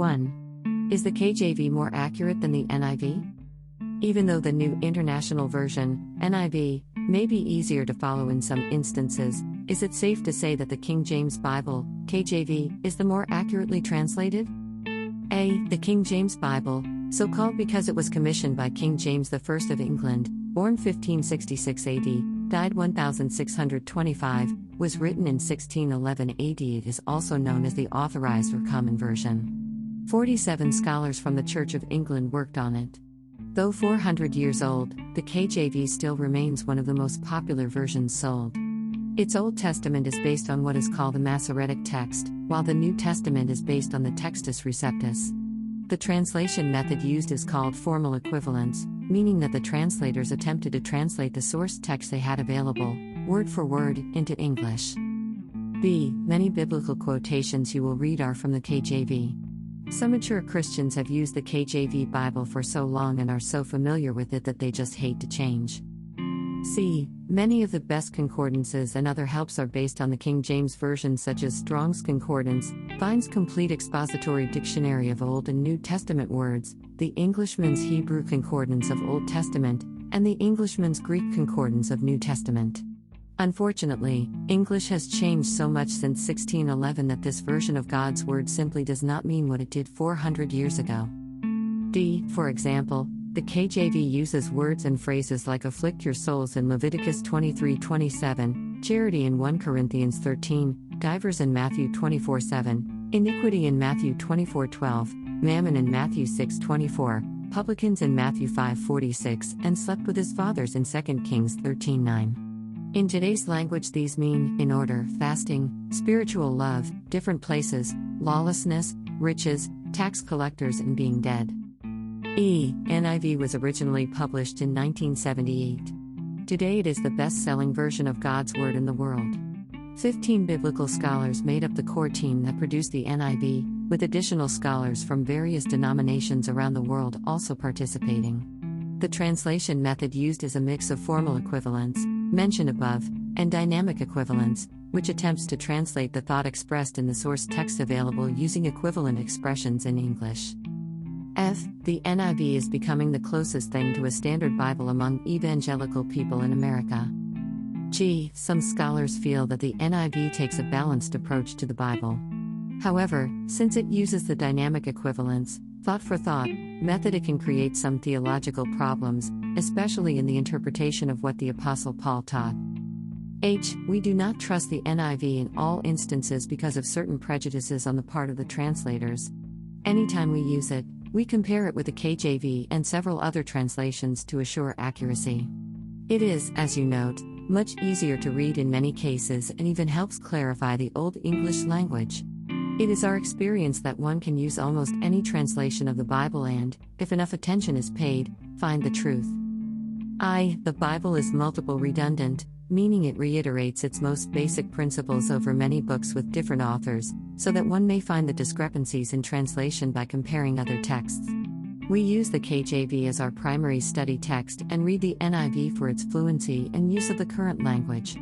1. Is the KJV more accurate than the NIV? Even though the New International Version, NIV, may be easier to follow in some instances, is it safe to say that the King James Bible, KJV, is the more accurately translated? A. The King James Bible, so called because it was commissioned by King James I of England, born 1566 AD, died 1625, was written in 1611 AD. It is also known as the Authorized or Common Version. 47 scholars from the Church of England worked on it. Though 400 years old, the KJV still remains one of the most popular versions sold. Its Old Testament is based on what is called the Masoretic text, while the New Testament is based on the Textus Receptus. The translation method used is called formal equivalence, meaning that the translators attempted to translate the source text they had available, word for word, into English. B. Many biblical quotations you will read are from the KJV. Some mature Christians have used the KJV Bible for so long and are so familiar with it that they just hate to change. C. Many of the best concordances and other helps are based on the King James Version, such as Strong's Concordance, Vine's Complete Expository Dictionary of Old and New Testament Words, the Englishman's Hebrew Concordance of Old Testament, and the Englishman's Greek Concordance of New Testament. Unfortunately, English has changed so much since 1611 that this version of God's Word simply does not mean what it did 400 years ago. D. For example, the KJV uses words and phrases like afflict your souls in Leviticus 23:27, charity in 1 Corinthians 13, divers in Matthew 24:7, iniquity in Matthew 24:12, mammon in Matthew 6:24, publicans in Matthew 5:46, and slept with his fathers in 2 Kings 13:9. In today's language, these mean, in order, fasting, spiritual love, different places, lawlessness, riches, tax collectors, and being dead. E. NIV was originally published in 1978. Today it is the best-selling version of God's Word in the world. 15 biblical scholars made up the core team that produced the NIV, with additional scholars from various denominations around the world also participating. The translation method used is a mix of formal equivalence, mentioned above, and dynamic equivalence, which attempts to translate the thought expressed in the source text available using equivalent expressions in English. F. The NIV is becoming the closest thing to a standard Bible among evangelical people in America. G. Some scholars feel that the NIV takes a balanced approach to the Bible. However, since it uses the dynamic equivalence, thought for thought, method, it can create some theological problems, especially in the interpretation of what the Apostle Paul taught. H. We do not trust the NIV in all instances because of certain prejudices on the part of the translators. Anytime we use it, we compare it with the KJV and several other translations to assure accuracy. It is, as you note, much easier to read in many cases and even helps clarify the Old English language. It is our experience that one can use almost any translation of the Bible and, if enough attention is paid, find the truth. I. The Bible is multiple redundant, meaning it reiterates its most basic principles over many books with different authors, so that one may find the discrepancies in translation by comparing other texts. We use the KJV as our primary study text and read the NIV for its fluency and use of the current language.